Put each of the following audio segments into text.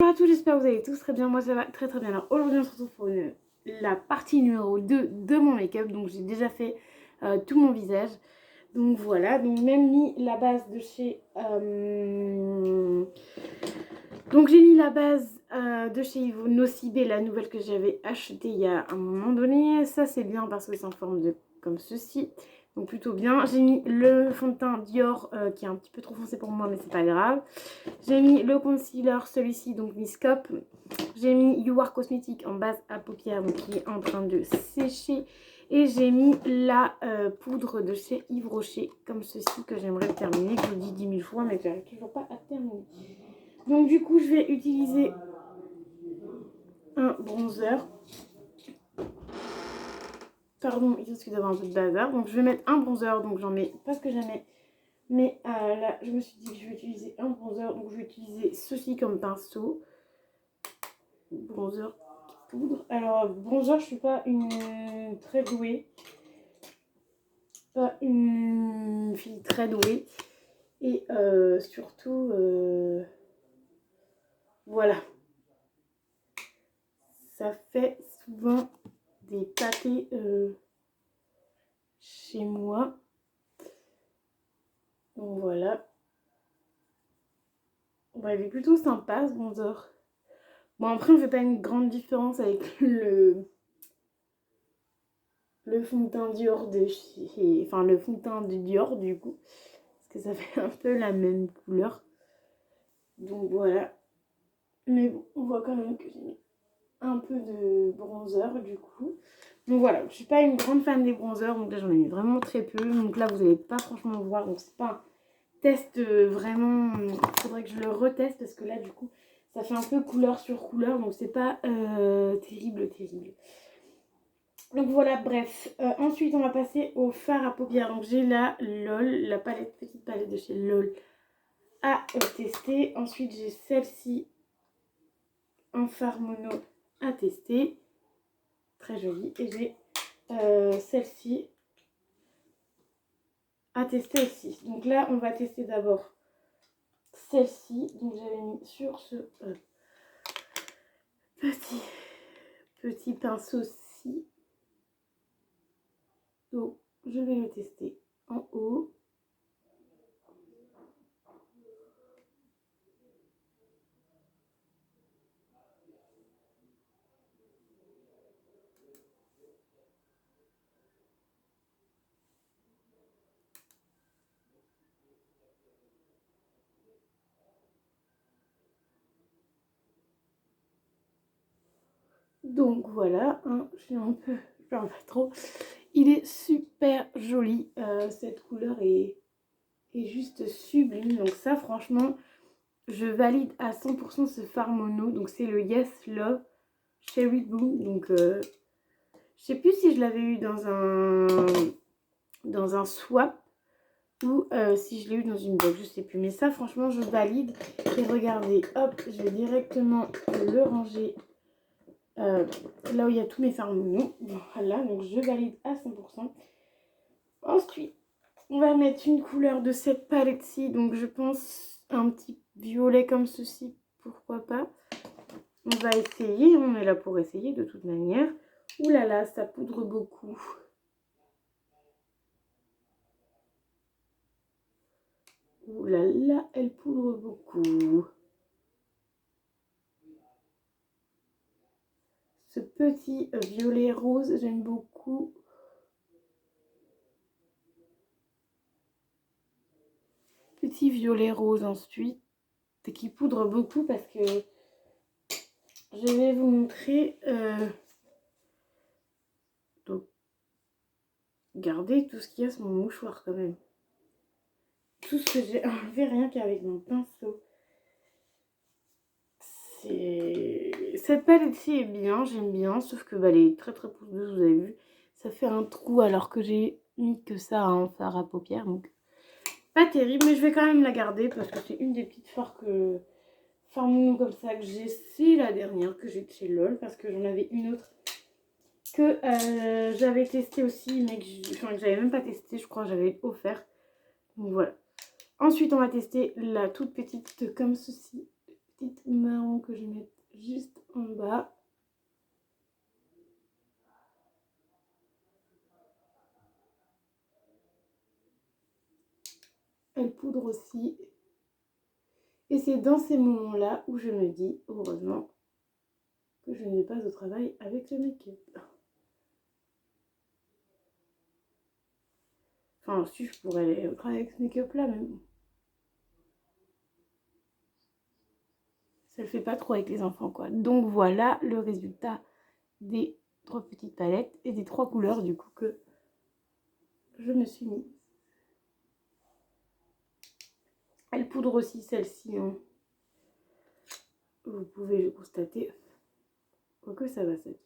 Bonjour à tous, j'espère que vous allez tous très bien, moi ça va très très bien. Alors aujourd'hui on se retrouve pour la partie numéro 2 de mon make-up. Donc j'ai déjà fait tout mon visage. Donc voilà, donc même mis la base de chez... Donc j'ai mis la base de chez Ivo Nocibé, la nouvelle que j'avais achetée il y a un moment donné. Ça c'est bien parce que c'est en forme de comme ceci. Donc plutôt bien. J'ai mis le fond de teint Dior qui est un petit peu trop foncé pour moi mais c'est pas grave. J'ai mis le concealer, celui-ci, donc Miss Cop. J'ai mis You Are Cosmetics en base à paupières, donc qui est en train de sécher. Et j'ai mis la poudre de chez Yves Rocher, comme ceci, que j'aimerais terminer, que je vous dis 10 000 fois, mais que j'arrive toujours pas à terminer. Donc du coup, je vais utiliser un bronzer. Pardon, il risque d'avoir un peu de bazar. Donc je vais mettre un bronzer, donc j'en mets pas ce que jamais. Mais là, je me suis dit que je vais utiliser un bronzer, donc je vais utiliser ceci comme pinceau. Bronzer poudre. Alors, bronzer, je suis pas une très douée. Pas une fille très douée. Et surtout, voilà. Ça fait souvent des pâtés chez moi. Donc voilà. Bon, il est plutôt sympa ce bronzer. Bon, après, on fait pas une grande différence avec le fond de teint Dior de chez... Enfin, le fond de teint du Dior, du coup. Parce que ça fait un peu la même couleur. Donc voilà. Mais bon, on voit quand même que j'ai mis un peu de bronzer, du coup. Donc voilà, je suis pas une grande fan des bronzers. Donc là, j'en ai mis vraiment très peu. Donc là, vous n'allez pas franchement voir. Donc c'est pas un test vraiment... Il faudrait que je le reteste. Parce que là, du coup, ça fait un peu couleur sur couleur. Donc c'est pas terrible. Donc voilà, bref. Ensuite, on va passer au fard à paupières. Donc j'ai la LOL, la petite palette de chez LOL à tester. Ensuite, j'ai celle-ci en fard mono à tester. Très jolie. Et j'ai celle-ci à tester aussi. Donc là, on va tester d'abord celle-ci. Donc j'avais mis sur ce petit pinceau-ci. Donc je vais le tester en haut. Donc voilà, hein, je suis un peu, je parle pas trop. Il est super joli, cette couleur est juste sublime. Donc ça franchement, je valide à 100% ce fard mono. Donc c'est le Yes Love Cherry Bloom. Donc je sais plus si je l'avais eu dans un swap ou si je l'ai eu dans une box, je sais plus. Mais ça franchement je valide. Et regardez, hop, je vais directement le ranger là où il y a tous mes fards mono. Voilà, donc je valide à 100%. Ensuite, on va mettre une couleur de cette palette-ci. Donc je pense un petit violet comme ceci, pourquoi pas. On va essayer, on est là pour essayer de toute manière. Ouh là là, ça poudre beaucoup. Ouh là là, elle poudre beaucoup. Ce petit violet rose, j'aime beaucoup. Petit violet rose ensuite, qui poudre beaucoup parce que je vais vous montrer. Donc, regardez tout ce qu'il y a sur mon mouchoir quand même. Tout ce que j'ai enlevé rien qu'avec mon pinceau. Cette palette-ci est bien, j'aime bien, sauf que bah, elle est très très poudreuse, vous avez vu. Ça fait un trou alors que j'ai mis que ça en fard à paupières, donc pas terrible, mais je vais quand même la garder parce que c'est une des petites fards mono comme ça que j'ai. C'est la dernière que j'ai de chez LOL parce que j'en avais une autre que j'avais testée aussi, mais que j'avais même pas testé, je crois que j'avais offert. Donc voilà. Ensuite, on va tester la toute petite comme ceci. petite marron que je vais mettre juste en bas. Elle poudre aussi. Et c'est dans ces moments-là où je me dis, heureusement, que je ne vais pas au travail avec le make-up. Enfin, si je pourrais aller au travail avec ce make-up là, mais bon. Ça le fait pas trop avec les enfants, quoi. Donc voilà le résultat des 3 petites palettes et des 3 couleurs, du coup, que je me suis mis. Elle poudre aussi celle-ci, hein. Vous pouvez le constater. Quoique ça va s'être.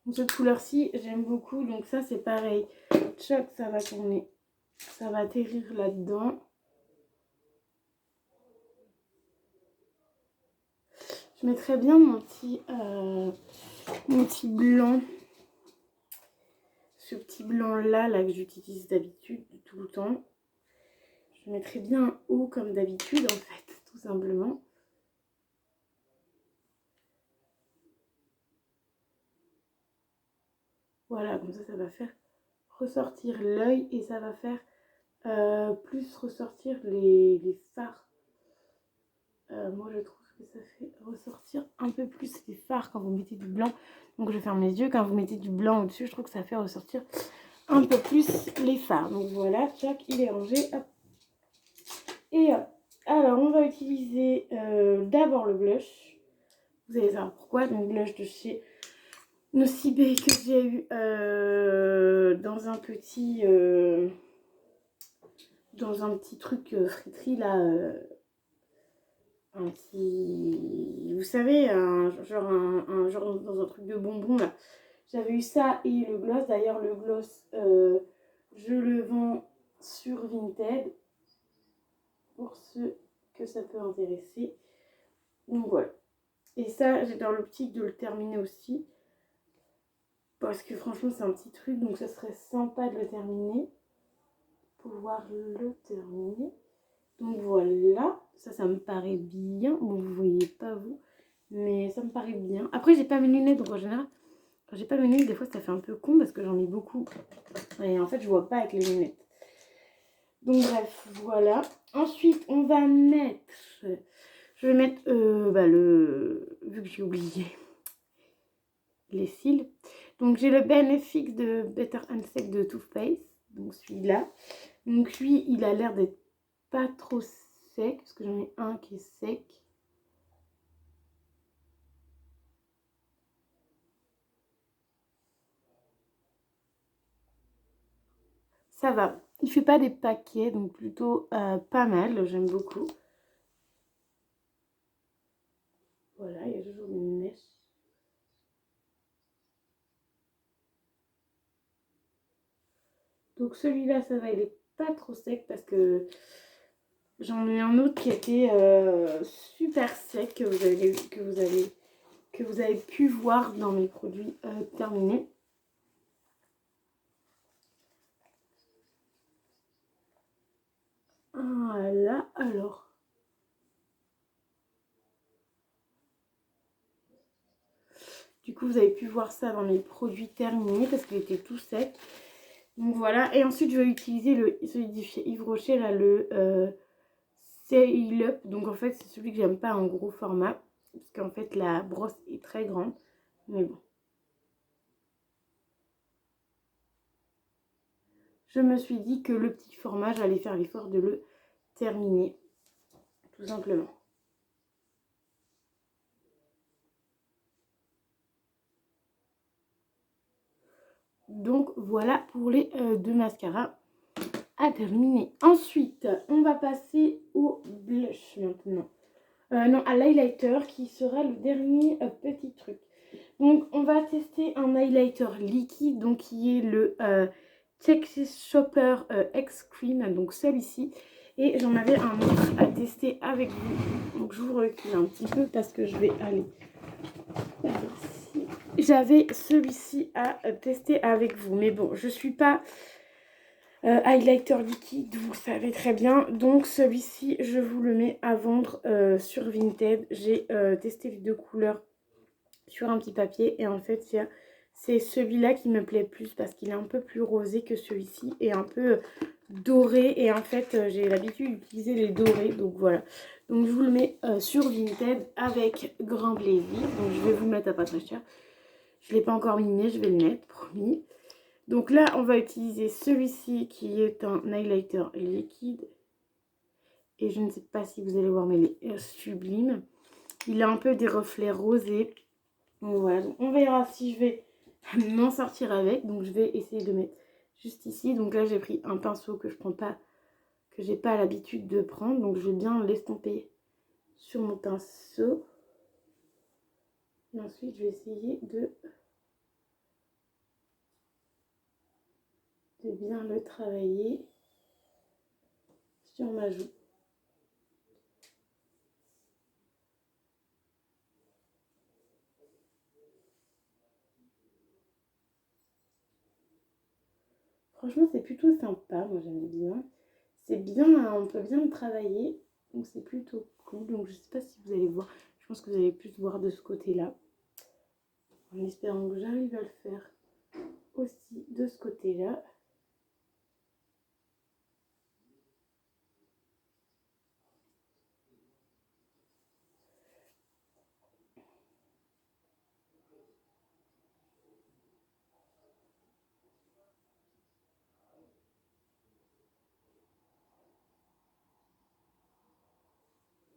Donc cette couleur-ci, j'aime beaucoup. Donc ça, c'est pareil. Choc, ça va tourner. Ça va atterrir là-dedans. Je mettrais bien mon petit blanc. Ce petit blanc-là, là, que j'utilise d'habitude, tout le temps. Je mettrais bien haut comme d'habitude, en fait, tout simplement. Voilà, comme ça, ça va faire ressortir l'œil et ça va faire plus ressortir les fards. Moi, je trouve que ça fait ressortir un peu plus les fards quand vous mettez du blanc. Donc, je ferme les yeux. Quand vous mettez du blanc au-dessus, je trouve que ça fait ressortir un peu plus les fards. Donc, voilà, chaque il est rangé. Hop. Et alors, on va utiliser d'abord le blush. Vous allez savoir pourquoi. Donc, blush de chez Nocibé que j'ai eu dans un petit truc friterie là, un petit, vous savez, genre dans un truc de bonbon là. J'avais eu ça et le gloss. D'ailleurs le gloss, je le vends sur Vinted pour ceux que ça peut intéresser. Donc voilà. Et ça, j'ai dans l'optique de le terminer aussi. Parce que franchement, c'est un petit truc, donc ça serait sympa de le terminer. Pouvoir le terminer. Donc voilà, ça me paraît bien. Bon, vous voyez pas vous, mais ça me paraît bien. Après, j'ai pas mes lunettes, donc en général, quand j'ai pas mes lunettes, des fois ça fait un peu con parce que j'en ai beaucoup. Et en fait, je vois pas avec les lunettes. Donc bref, voilà. Ensuite, on va mettre... Je vais mettre vu que j'ai oublié les cils. Donc j'ai le Benefix de Better and Sec de Too Faced. Donc celui-là. Donc lui, il a l'air d'être pas trop sec, parce que j'en ai un qui est sec. Ça va. Il fait pas des paquets, donc plutôt pas mal. J'aime beaucoup. Voilà, il y a toujours une mèche. Donc celui-là, ça va, il est pas trop sec parce que j'en ai un autre qui était super sec que vous avez pu voir dans mes produits terminés. Voilà, alors. Du coup, vous avez pu voir ça dans mes produits terminés parce qu'il était tout sec. Donc voilà, et ensuite je vais utiliser celui de chez Yves Rocher, là, le Sail Up. Donc en fait, c'est celui que j'aime pas en gros format, parce qu'en fait la brosse est très grande, mais bon. Je me suis dit que le petit format, j'allais faire l'effort de le terminer, tout simplement. Donc voilà pour les deux mascaras à terminer. Ensuite, on va passer au blush maintenant. Non, à l'highlighter qui sera le dernier petit truc. Donc on va tester un highlighter liquide, donc qui est le Texas Shopper X Cream, donc celui-ci. Et j'en avais un autre à tester avec vous. Donc je vous recule un petit peu parce que je vais aller ici. J'avais celui-ci à tester avec vous. Mais bon, je suis pas highlighter liquide, vous le savez très bien. Donc celui-ci, je vous le mets à vendre sur Vinted. J'ai testé les deux couleurs sur un petit papier et en fait c'est celui-là qui me plaît plus parce qu'il est un peu plus rosé que celui-ci et un peu doré, et en fait j'ai l'habitude d'utiliser les dorés, donc voilà. Donc je vous le mets sur Vinted avec grand plaisir. Donc je vais vous le mettre à pas très cher. Je ne l'ai pas encore mis mais je vais le mettre, promis. Donc là on va utiliser celui-ci qui est un highlighter liquide et je ne sais pas si vous allez voir mais il est sublime. Il a un peu des reflets rosés. Donc voilà, donc on verra si je vais m'en sortir avec. Donc je vais essayer de mettre juste ici. Donc là j'ai pris un pinceau que je prends pas, que j'ai pas l'habitude de prendre. Donc je vais bien l'estomper sur mon pinceau. Et ensuite je vais essayer de bien le travailler sur ma joue. Franchement c'est plutôt sympa, moi j'aime bien. C'est bien, on peut bien le travailler. Donc c'est plutôt cool. Donc je sais pas si vous allez voir. Je pense que vous allez plus voir de ce côté-là. En espérant que j'arrive à le faire aussi de ce côté-là.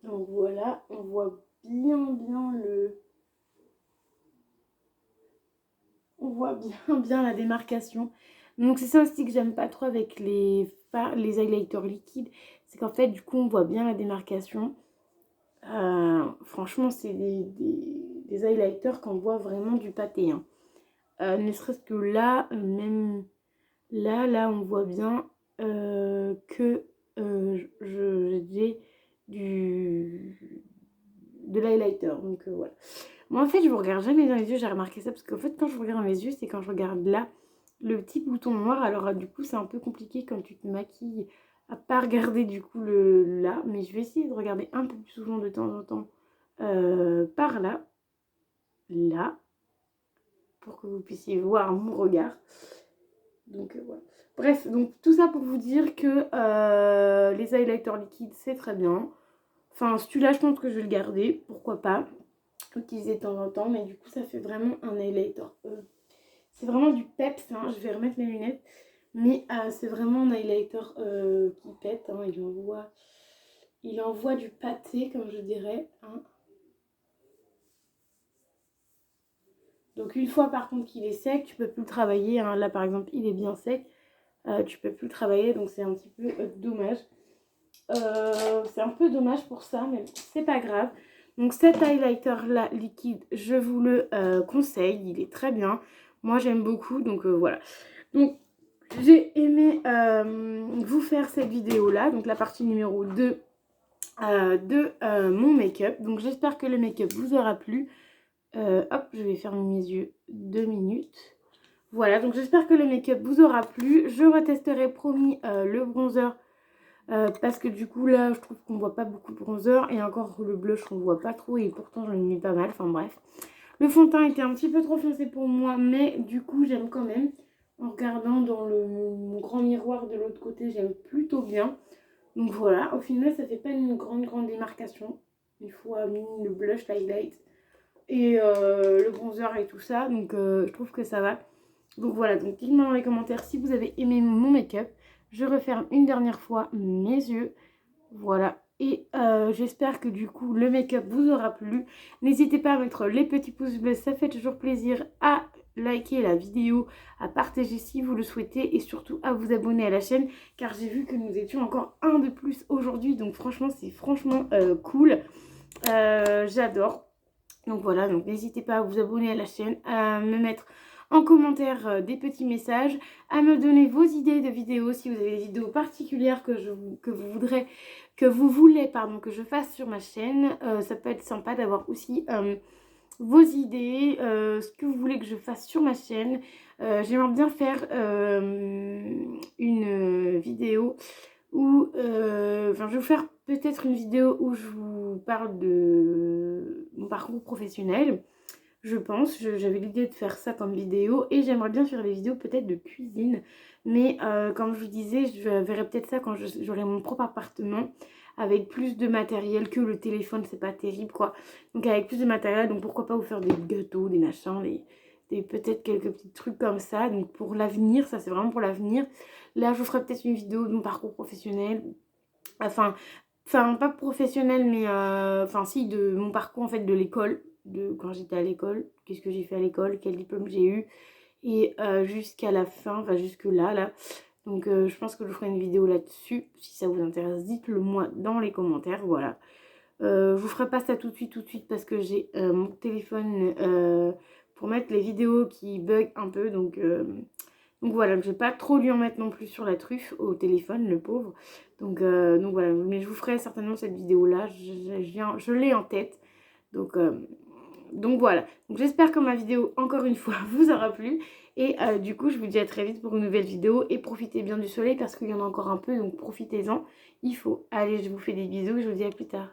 Donc voilà, on voit bien le... On voit bien la démarcation. Donc c'est ça aussi que j'aime pas trop avec les highlighters liquides. C'est qu'en fait, du coup, on voit bien la démarcation. Franchement, c'est des highlighters qu'on voit vraiment du pâté. Hein. Ne serait-ce que là, même là, on voit bien que j'ai de l'highlighter. Donc voilà. Moi, en fait, je vous regarde jamais dans les yeux, j'ai remarqué ça, parce qu'en fait, quand je regarde dans les yeux, c'est quand je regarde là, le petit bouton noir. Alors, du coup, c'est un peu compliqué quand tu te maquilles à pas regarder, du coup, le là. Mais je vais essayer de regarder un peu plus souvent de temps en temps par là, pour que vous puissiez voir mon regard. Donc, voilà. Bref, donc tout ça pour vous dire que les highlighters liquides, c'est très bien. Enfin, celui-là, je pense que je vais le garder, pourquoi pas. Utiliser de temps en temps, mais du coup ça fait vraiment un highlighter. C'est vraiment du peps, hein. Je vais remettre mes lunettes, mais c'est vraiment un highlighter qui pète, hein. Il envoie du pâté, comme je dirais, hein. Donc une fois par contre qu'il est sec, tu peux plus le travailler, hein. Là par exemple il est bien sec, tu peux plus le travailler, donc c'est un petit peu dommage. C'est un peu dommage pour ça, mais c'est pas grave. Donc cet highlighter là liquide, je vous le conseille, il est très bien. Moi j'aime beaucoup, donc voilà. Donc j'ai aimé vous faire cette vidéo là, donc la partie numéro 2 de mon make-up. Donc j'espère que le make-up vous aura plu. Hop, je vais fermer mes yeux 2 minutes. Voilà, donc j'espère que le make-up vous aura plu. Je retesterai promis le bronzer. Parce que du coup là je trouve qu'on voit pas beaucoup de bronzer, et encore le blush on voit pas trop, et pourtant j'en ai mis pas mal, enfin bref. Le fond de teint était un petit peu trop foncé pour moi, mais du coup j'aime quand même. En regardant dans mon grand miroir de l'autre côté, j'aime plutôt bien. Donc voilà, au final ça fait pas une grande démarcation. Il faut amener le blush, l'highlight et le bronzer et tout ça, donc je trouve que ça va. Donc voilà, donc dites-moi dans les commentaires si vous avez aimé mon make-up. Je referme une dernière fois mes yeux. Voilà. Et j'espère que du coup le make-up vous aura plu. N'hésitez pas à mettre les petits pouces bleus, ça fait toujours plaisir. À liker la vidéo, à partager si vous le souhaitez, et surtout à vous abonner à la chaîne, car j'ai vu que nous étions encore un de plus aujourd'hui. Donc franchement c'est cool. J'adore. Donc voilà, donc n'hésitez pas à vous abonner à la chaîne, à me mettre en commentaire des petits messages, à me donner vos idées de vidéos, si vous avez des vidéos particulières que vous voulez que je fasse sur ma chaîne. Ça peut être sympa d'avoir aussi vos idées, ce que vous voulez que je fasse sur ma chaîne. J'aimerais bien faire une vidéo où, enfin je vais vous faire peut-être une vidéo où je vous parle de mon parcours professionnel. Je pense, j'avais l'idée de faire ça comme vidéo et j'aimerais bien faire des vidéos peut-être de cuisine. Mais comme je vous disais, je verrai peut-être ça quand j'aurai mon propre appartement avec plus de matériel que le téléphone, c'est pas terrible quoi. Donc avec plus de matériel, donc pourquoi pas vous faire des gâteaux, des machins, peut-être quelques petits trucs comme ça. Donc pour l'avenir, ça c'est vraiment pour l'avenir. Là je vous ferai peut-être une vidéo de mon parcours professionnel. Enfin, enfin pas professionnel mais enfin si de mon parcours en fait de l'école, de quand j'étais à l'école, qu'est-ce que j'ai fait à l'école, quel diplôme j'ai eu et jusqu'à la fin, enfin jusque là. Donc je pense que je ferai une vidéo là-dessus. Si ça vous intéresse, dites-le moi dans les commentaires, voilà. Je vous ferai pas ça tout de suite parce que j'ai mon téléphone pour mettre les vidéos qui bug un peu. Donc voilà, je vais pas trop lui en mettre non plus sur la truffe au téléphone, le pauvre. Donc voilà, mais je vous ferai certainement cette vidéo-là, je l'ai en tête. Donc, euh, donc voilà, donc j'espère que ma vidéo, encore une fois, vous aura plu. Et du coup, je vous dis à très vite pour une nouvelle vidéo. Et profitez bien du soleil parce qu'il y en a encore un peu, donc profitez-en. Il faut. Allez, je vous fais des bisous et je vous dis à plus tard.